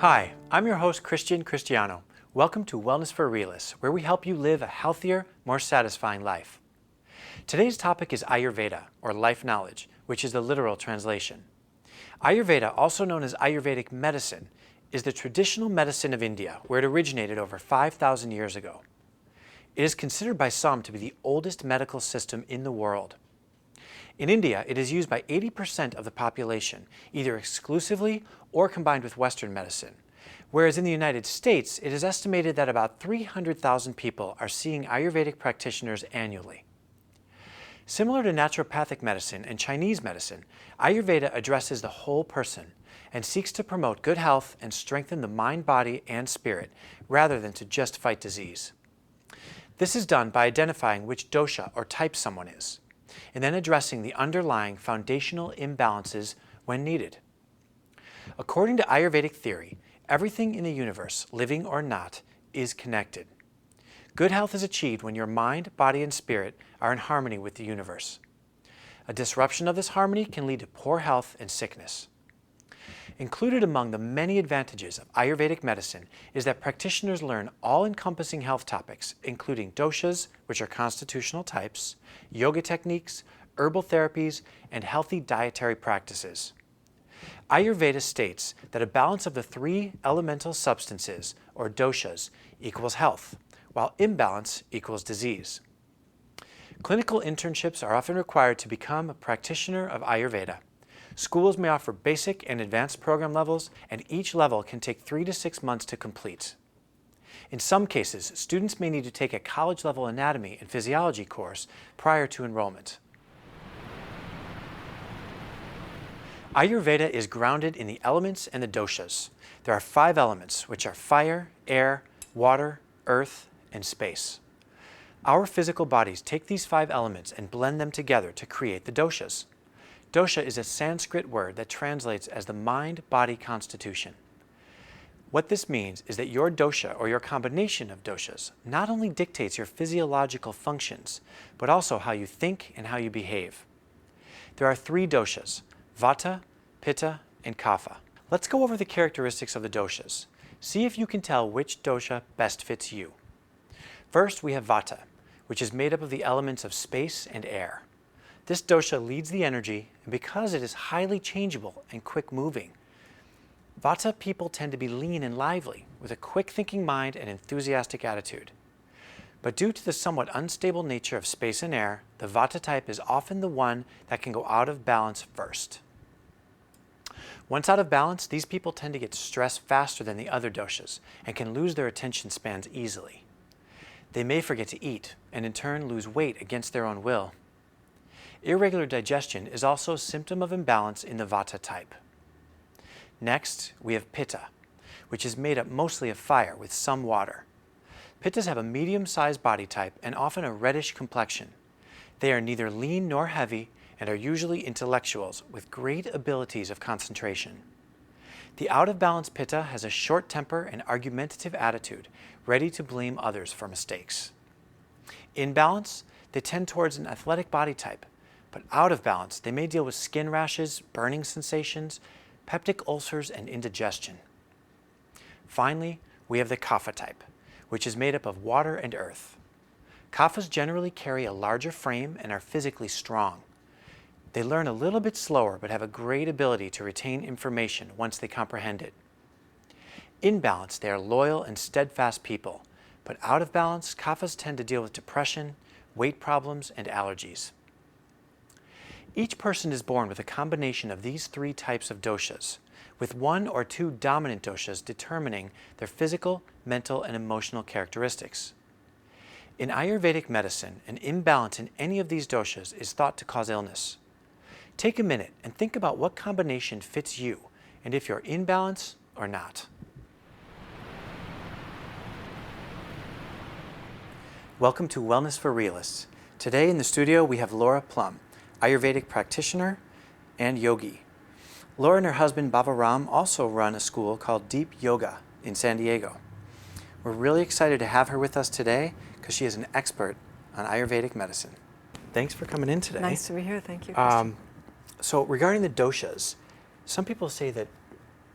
Hi, I'm your host, Cristiano. Welcome to Wellness for Realists, where we help you live a healthier, more satisfying life. Today's topic is Ayurveda, or life knowledge, which is the literal translation. Ayurveda, also known as Ayurvedic Medicine, is the traditional medicine of India, where it originated over 5,000 years ago. It is considered by some to be the oldest medical system in the world. In India, it is used by 80% of the population, either exclusively or combined with Western medicine, whereas in the United States, it is estimated that about 300,000 people are seeing Ayurvedic practitioners annually. Similar to naturopathic medicine and Chinese medicine, Ayurveda addresses the whole person and seeks to promote good health and strengthen the mind, body, and spirit, rather than to just fight disease. This is done by identifying which dosha or type someone is, and then addressing the underlying foundational imbalances when needed. According to Ayurvedic theory, everything in the universe, living or not, is connected. Good health is achieved when your mind, body, and spirit are in harmony with the universe. A disruption of this harmony can lead to poor health and sickness. Included among the many advantages of Ayurvedic medicine is that practitioners learn all-encompassing health topics, including doshas, which are constitutional types, yoga techniques, herbal therapies, and healthy dietary practices. Ayurveda states that a balance of the three elemental substances, or doshas, equals health, while imbalance equals disease. Clinical internships are often required to become a practitioner of Ayurveda. Schools may offer basic and advanced program levels, and each level can take 3 to 6 months to complete. In some cases, students may need to take a college-level anatomy and physiology course prior to enrollment. Ayurveda is grounded in the elements and the doshas. There are 5 elements, which are fire, air, water, earth, and space. Our physical bodies take these 5 elements and blend them together to create the doshas. Dosha is a Sanskrit word that translates as the mind-body constitution. What this means is that your dosha, or your combination of doshas, not only dictates your physiological functions, but also how you think and how you behave. There are 3 doshas: Vata, Pitta, and Kapha. Let's go over the characteristics of the doshas. See if you can tell which dosha best fits you. First, we have Vata, which is made up of the elements of space and air. This dosha leads the energy, and because it is highly changeable and quick-moving, Vata people tend to be lean and lively, with a quick-thinking mind and enthusiastic attitude. But due to the somewhat unstable nature of space and air, the Vata type is often the one that can go out of balance first. Once out of balance, these people tend to get stressed faster than the other doshas and can lose their attention spans easily. They may forget to eat and in turn lose weight against their own will. Irregular digestion is also a symptom of imbalance in the Vata type. Next, we have Pitta, which is made up mostly of fire with some water. Pittas have a medium-sized body type and often a reddish complexion. They are neither lean nor heavy and are usually intellectuals with great abilities of concentration. The out-of-balance Pitta has a short temper and argumentative attitude, ready to blame others for mistakes. In balance, they tend towards an athletic body type, but out of balance, they may deal with skin rashes, burning sensations, peptic ulcers, and indigestion. Finally, we have the Kapha type, which is made up of water and earth. Kaphas generally carry a larger frame and are physically strong. They learn a little bit slower, but have a great ability to retain information once they comprehend it. In balance, they are loyal and steadfast people, but out of balance, Kaphas tend to deal with depression, weight problems, and allergies. Each person is born with a combination of these 3 types of doshas, with 1 or 2 dominant doshas determining their physical, mental, and emotional characteristics. In Ayurvedic medicine, an imbalance in any of these doshas is thought to cause illness. Take a minute and think about what combination fits you, and if you're in balance or not. Welcome to Wellness for Realists. Today in the studio we have Laura Plumb, Ayurvedic practitioner and yogi. Laura and her husband Bava also run a school called Deep Yoga in San Diego. We're really excited to have her with us today because she is an expert on Ayurvedic medicine. Thanks for coming in today. Nice to be here. Thank you, Christian. So regarding the doshas, some people say that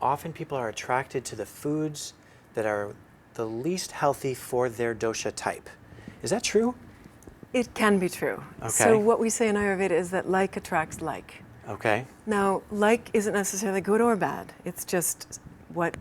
often people are attracted to the foods that are the least healthy for their dosha type. Is that true? It can be true. Okay. So what we say in Ayurveda is that like attracts like. Okay. Now, like isn't necessarily good or bad. It's just what,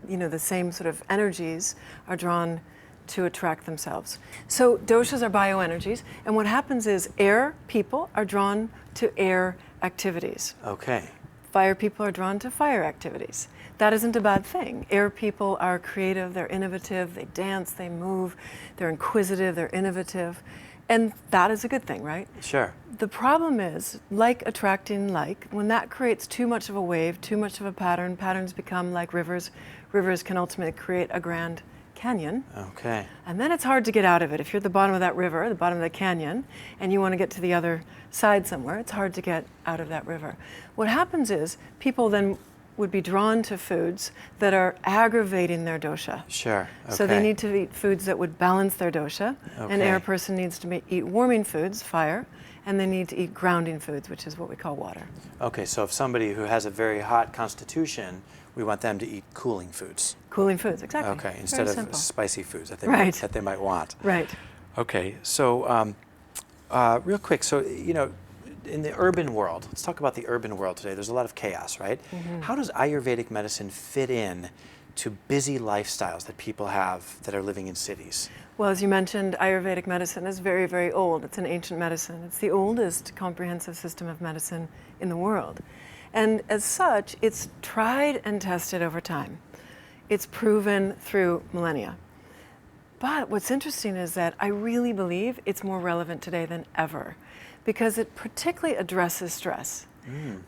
the same sort of energies are drawn to attract themselves. So doshas are bioenergies, and what happens is air people are drawn to air activities. Okay. Fire people are drawn to fire activities. That isn't a bad thing. Air people are creative, they're innovative, they dance, they move, they're inquisitive, they're innovative. And that is a good thing, right? Sure. The problem is, like attracting like, when that creates too much of a wave, too much of a pattern, patterns become like rivers. Rivers can ultimately create a grand canyon. Okay. And then it's hard to get out of it. If you're at the bottom of that river, the bottom of the canyon, and you want to get to the other side somewhere, it's hard to get out of that river. What happens is people then would be drawn to foods that are aggravating their dosha. Sure. Okay. So they need to eat foods that would balance their dosha. Okay. An air person needs to eat warming foods, fire, and they need to eat grounding foods, which is what we call water. Okay, so if somebody who has a very hot constitution, we want them to eat cooling foods. Cooling foods, exactly. Okay, instead Very of simple. spicy foods that they, Right. that they might want. Right. Okay, so real quick, so in the urban world, let's talk about the urban world today. There's a lot of chaos, right? Mm-hmm. How does Ayurvedic medicine fit in to busy lifestyles that people have that are living in cities? Well, as you mentioned, Ayurvedic medicine is very, very old. It's an ancient medicine. It's the oldest comprehensive system of medicine in the world. And as such, it's tried and tested over time. It's proven through millennia. But what's interesting is that I really believe it's more relevant today than ever, because it particularly addresses stress.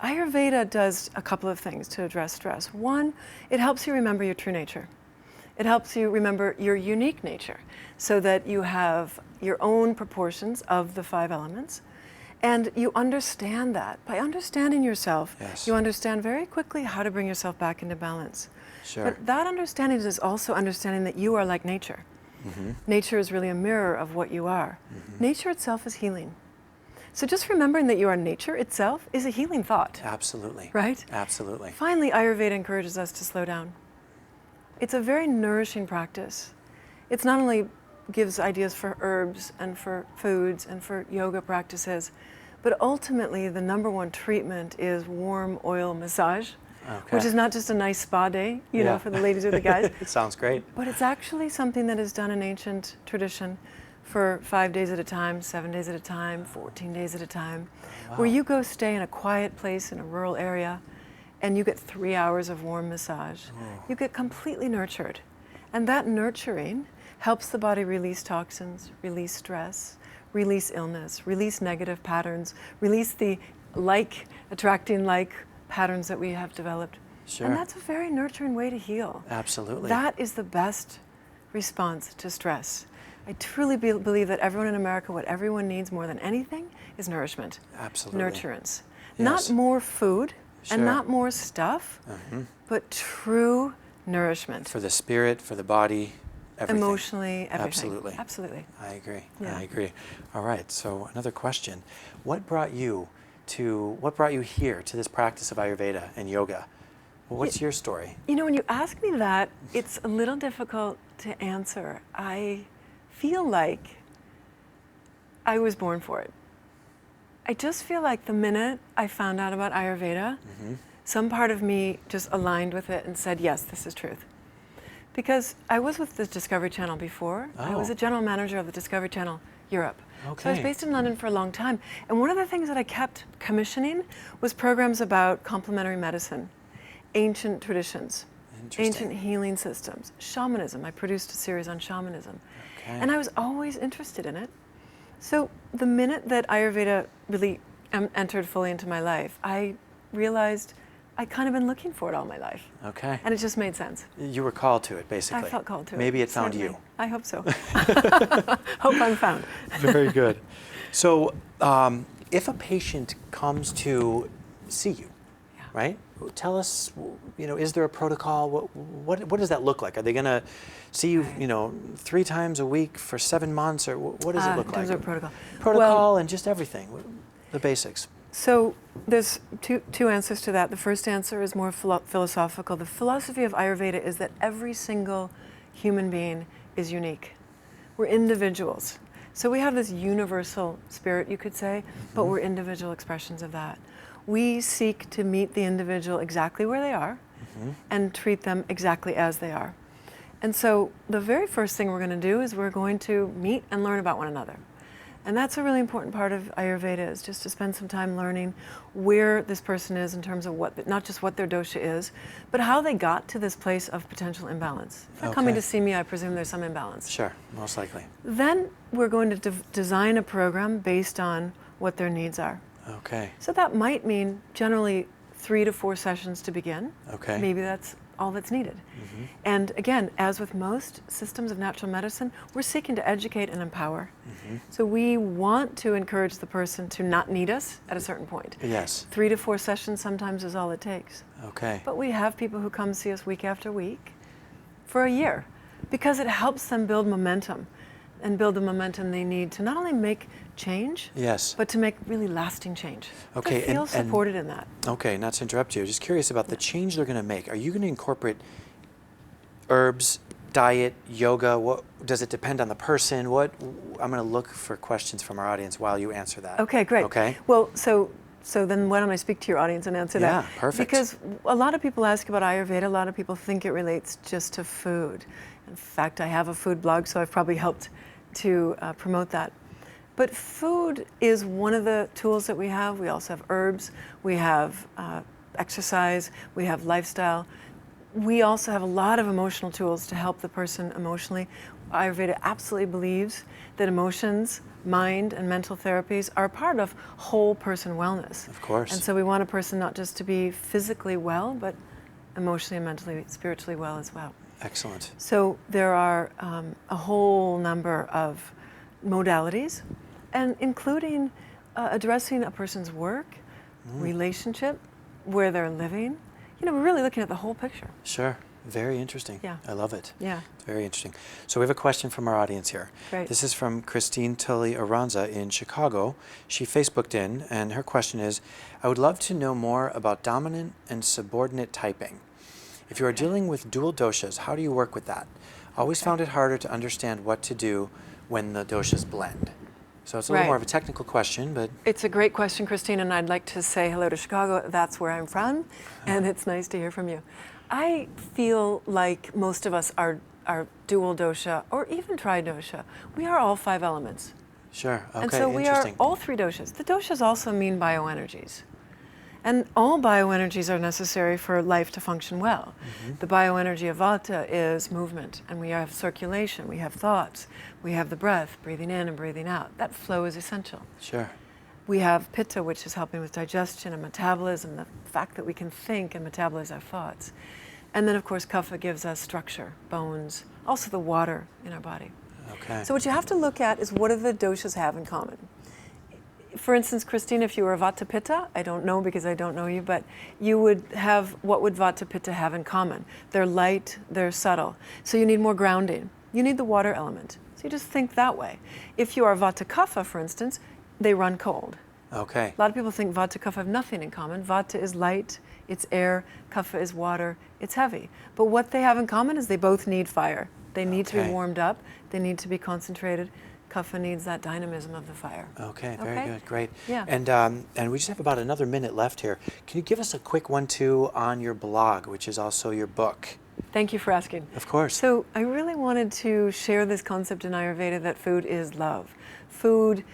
Ayurveda does a couple of things to address stress. One, it helps you remember your true nature. It helps you remember your unique nature so that you have your own proportions of the 5 elements. And you understand that. By understanding yourself, Yes. you understand very quickly how to bring yourself back into balance. Sure. But that understanding is also understanding that you are like nature. Mm-hmm. Nature is really a mirror of what you are. Nature itself is healing. So just remembering that you are nature itself is a healing thought, Absolutely. right? Absolutely. Finally, Ayurveda encourages us to slow down. It's a very nourishing practice. It's not only gives ideas for herbs and for foods and for yoga practices, but ultimately the number one treatment is warm oil massage, Okay. which is not just a nice spa day, you know, Yeah. for the ladies or the guys, It sounds great. but it's actually something that is done in ancient tradition for 5 days at a time, 7 days at a time, 14 days at a time, where you go stay in a quiet place in a rural area and you get 3 hours of warm massage. You get completely nurtured. And that nurturing helps the body release toxins, release stress, release illness, release negative patterns, release the attracting like patterns that we have developed. Sure. And that's a very nurturing way to heal. Absolutely. That is the best response to stress. I truly believe that everyone in America, what everyone needs more than anything is nourishment. Absolutely. Nurturance. Yes. Not more food Sure. and not more stuff, but true nourishment. For the spirit, for the body, everything. Emotionally, everything. Absolutely. Absolutely. I agree. Yeah. I agree. All right. So another question: What brought you here to this practice of Ayurveda and yoga? Well, what's your story? You know, when you ask me that, it's a little difficult to answer. I feel like I was born for it. I just feel like the minute I found out about Ayurveda, some part of me just aligned with it and said, yes, this is truth. Because I was with the Discovery Channel before. I was Oh. a general manager of the Discovery Channel Europe. So I was Okay. based in London for a long time. And one of the things that I kept commissioning was programs about complementary medicine, ancient traditions, Interesting. ancient healing systems, shamanism. I produced a series on shamanism. Okay. And I was always interested in it. So the minute that Ayurveda really entered fully into my life, I realized I'd kind of been looking for it all my life. Okay. And it just made sense. You were called to it, basically. I felt called to it. Maybe it found certainly. you. I hope so. Hope I'm found. Very good. So, if a patient comes to see you, Yeah. right? Tell us, is there a protocol? What does that look like? Are they going to see you, 3 times a week for 7 months, or what does it look In terms like? of protocol. Protocol Well, and just everything, the basics. So there's two answers to that. The first answer is more philosophical. The philosophy of Ayurveda is that every single human being is unique. We're individuals. So we have this universal spirit, you could say, but we're individual expressions of that. We seek to meet the individual exactly where they are and treat them exactly as they are. And so the very first thing we're going to do is we're going to meet and learn about one another. And that's a really important part of Ayurveda, is just to spend some time learning where this person is in terms of what, not just what their dosha is, but how they got to this place of potential imbalance. If they're coming to see me, I presume there's some imbalance. Sure, most likely. Then we're going to design a program based on what their needs are. Okay. So that might mean generally 3 to 4 sessions to begin. Okay. Maybe that's all that's needed. And again, as with most systems of natural medicine, we're seeking to educate and empower. So we want to encourage the person to not need us at a certain point. Yes. 3 to 4 sessions sometimes is all it takes. Okay. But we have people who come see us week after week for a year, because it helps them build momentum and build the momentum they need to not only make change, Yes. but to make really lasting change. Okay, They feel supported in that. Okay, not to interrupt you, just curious about the change they're going to make. Are you going to incorporate herbs, diet, yoga? What does it depend on the person? What I'm going to look for questions from our audience while you answer that. Okay, great. Okay. Well, so then why don't I speak to your audience and answer that? Yeah, perfect. Because a lot of people ask about Ayurveda. A lot of people think it relates just to food. In fact, I have a food blog, so I've probably helped to promote that. But food is one of the tools that we have. We also have herbs, we have exercise, we have lifestyle. We also have a lot of emotional tools to help the person emotionally. Ayurveda absolutely believes that emotions, mind, and mental therapies are a part of whole person wellness. Of course. And so we want a person not just to be physically well, but emotionally and mentally, spiritually well as well. Excellent. So there are a whole number of modalities, and including addressing a person's work, relationship, where they're living. You know, we're really looking at the whole picture. Sure. Very interesting. Yeah. I love it. Yeah. It's very interesting. So we have a question from our audience here. Great. This is from Christine Tully Aranza in Chicago. She Facebooked in, and her question is, I would love to know more about dominant and subordinate typing. If you are dealing with dual doshas, how do you work with that? Always found it harder to understand what to do when the doshas blend. So it's a little more of a technical question, but... It's a great question, Christine, and I'd like to say hello to Chicago. That's where I'm from, and it's nice to hear from you. I feel like most of us are dual dosha, or even tri-dosha. We are all 5 elements. Sure, okay, And so we are interesting. all 3 doshas. The doshas also mean bioenergies. And all bioenergies are necessary for life to function well. The bioenergy of Vata is movement, and we have circulation, we have thoughts, we have the breath, breathing in and breathing out. That flow is essential. Sure. We have Pitta, which is helping with digestion and metabolism, the fact that we can think and metabolize our thoughts. And then, of course, Kapha gives us structure, bones, also the water in our body. Okay. So what you have to look at is what do the doshas have in common? For instance, Christine, if you were Vata Pitta, I don't know because I don't know you, but you would have, what would Vata Pitta have in common? They're light, they're subtle. So you need more grounding. You need the water element. So you just think that way. If you are Vata Kapha, for instance, they run cold. Okay. A lot of people think Vata Kapha have nothing in common. Vata is light, it's air, Kapha is water, it's heavy. But what they have in common is they both need fire. They need to be warmed up, they need to be concentrated. Kapha needs that dynamism of the fire. Okay, very good, great. Yeah. And we just have about another minute left here. Can you give us a quick 1-2 on your blog, which is also your book? Thank you for asking. Of course. So I really wanted to share this concept in Ayurveda that food is love. Food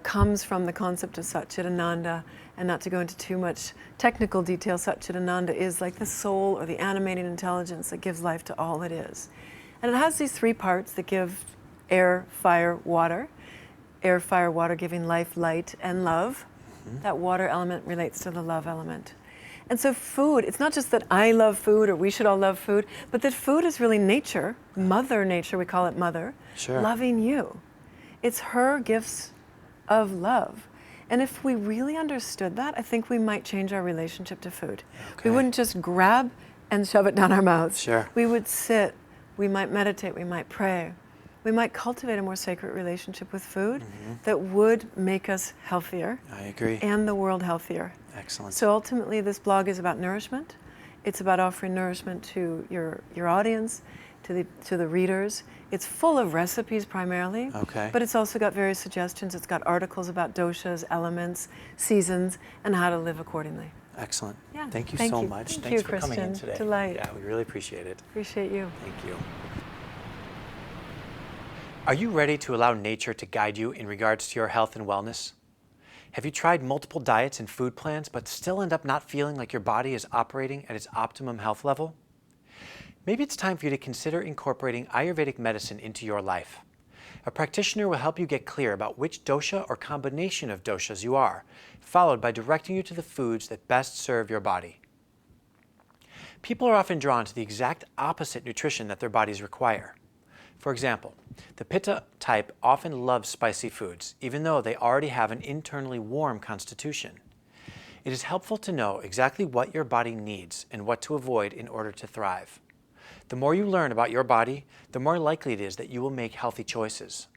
comes from the concept of Satchitananda, and not to go into too much technical detail, Satchitananda is like the soul or the animating intelligence that gives life to all that is. And it has these 3 parts that give air, fire, water. Air, fire, water giving life, light, and love. That water element relates to the love element. And so food, it's not just that I love food or we should all love food, but that food is really nature, Mother Nature, we call it Mother, loving you. It's her gifts of love. And if we really understood that, I think we might change our relationship to food. We wouldn't just grab and shove it down our mouths. We would sit, we might meditate, we might pray. we might cultivate a more sacred relationship with food that would make us healthier. I agree. And the world healthier. Excellent. So ultimately, this blog is about nourishment. It's about offering nourishment to your audience, to the readers. It's full of recipes primarily, Okay. but it's also got various suggestions. It's got articles about doshas, elements, seasons, and how to live accordingly. Excellent. Yeah. Thank you Thank so you. much. Thank Thanks you, for coming in Christian. today. Delight. Yeah, we really appreciate it. Appreciate you. Thank you. Are you ready to allow nature to guide you in regards to your health and wellness? Have you tried multiple diets and food plans but still end up not feeling like your body is operating at its optimum health level? Maybe it's time for you to consider incorporating Ayurvedic medicine into your life. A practitioner will help you get clear about which dosha or combination of doshas you are, followed by directing you to the foods that best serve your body. People are often drawn to the exact opposite nutrition that their bodies require. For example, the Pitta type often loves spicy foods, even though they already have an internally warm constitution. It is helpful to know exactly what your body needs and what to avoid in order to thrive. The more you learn about your body, the more likely it is that you will make healthy choices.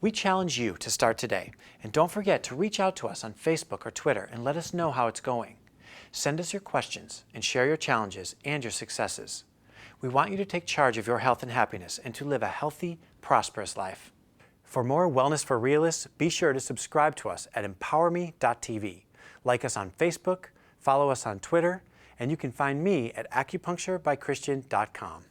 We challenge you to start today, and don't forget to reach out to us on Facebook or Twitter and let us know how it's going. Send us your questions and share your challenges and your successes. We want you to take charge of your health and happiness and to live a healthy, prosperous life. For more Wellness for Realists, be sure to subscribe to us at emPOWERme.tv. Like us on Facebook, follow us on Twitter, and you can find me at acupuncturebychristian.com.